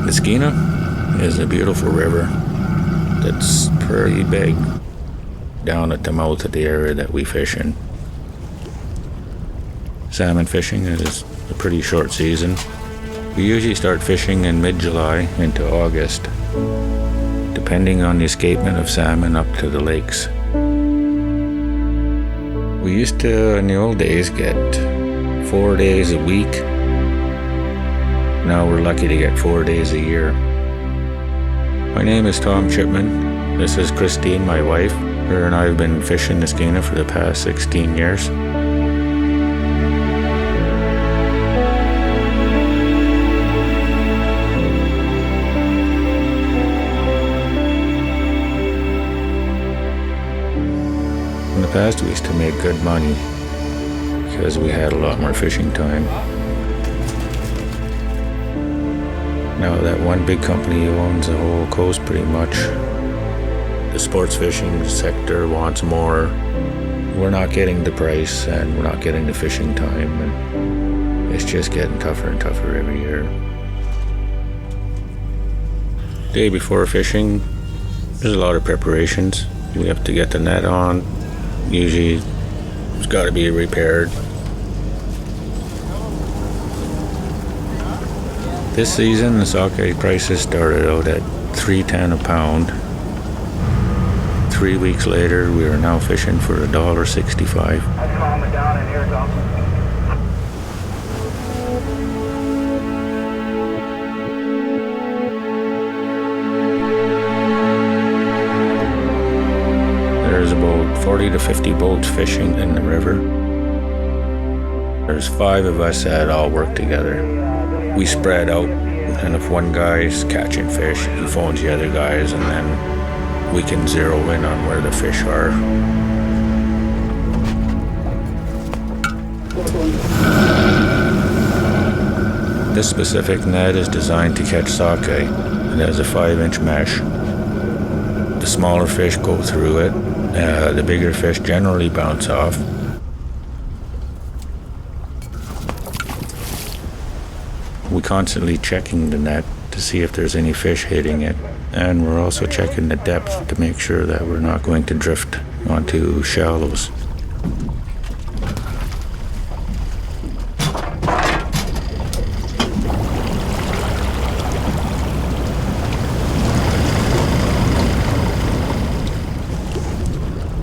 The Skeena is a beautiful river that's pretty big down at the mouth of the area that we fish in. Salmon fishing is a pretty short season. We usually start fishing in mid-July into August, depending on the escapement of salmon up to the lakes. We used to, in the old days, get 4 days a week. Now we're lucky to get 4 days a year. My name is Tom Chipman. This is Christine, my wife. Her and I have been fishing the Skeena for the past 16 years. In the past, we used to make good money because we had a lot more fishing time. Now that one big company owns the whole coast pretty much. The sports fishing sector wants more. We're not getting the price and we're not getting the fishing time, and it's just getting tougher and tougher every year. Day before fishing, there's a lot of preparations. We have to get the net on. Usually it's got to be repaired. This season the sockeye prices started out at $3.10 a pound. 3 weeks later we are now fishing for $1.65. There's about 40 to 50 boats fishing in the river. There's 5 of us that all work together. We spread out, and if one guy's catching fish, he phones the other guys, and then we can zero in on where the fish are. This specific net is designed to catch sockeye. It has a 5-inch mesh. The smaller fish go through it. The bigger fish generally bounce off. We're constantly checking the net to see if there's any fish hitting it, and we're also checking the depth to make sure that we're not going to drift onto shallows.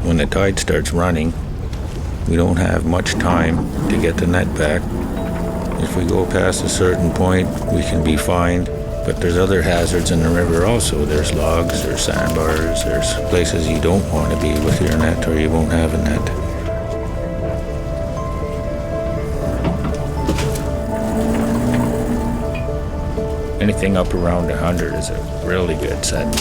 When the tide starts running, we don't have much time to get the net back. If we go past a certain point, we can be fined, but there's other hazards in the river also. There's logs, there's sandbars, there's places you don't want to be with your net or you won't have a net. Anything up around 100 is a really good set.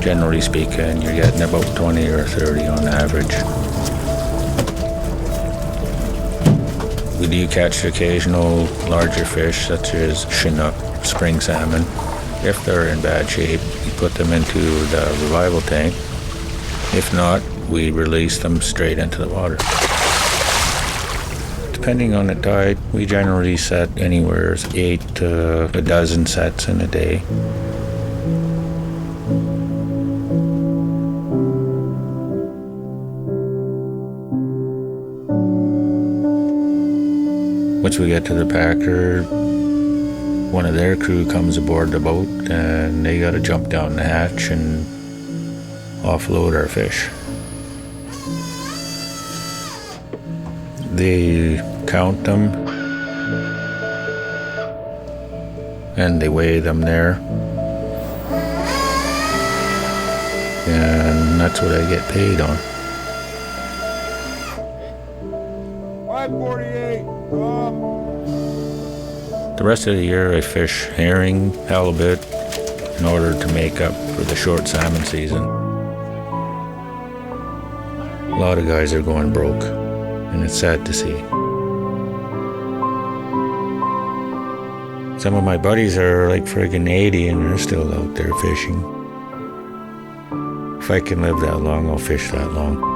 Generally speaking, you're getting about 20 or 30 on average. We do catch occasional larger fish such as Chinook, spring salmon. If they're in bad shape, we put them into the revival tank. If not, we release them straight into the water. Depending on the tide, we generally set anywhere 8 to a dozen sets in a day. Once we get to the packer, one of their crew comes aboard the boat and they gotta jump down the hatch and offload our fish. They count them and they weigh them there, and that's what I get paid on. 548. The rest of the year I fish herring, halibut, in order to make up for the short salmon season. A lot of guys are going broke, and it's sad to see. Some of my buddies are like friggin' 80 and they're still out there fishing. If I can live that long, I'll fish that long.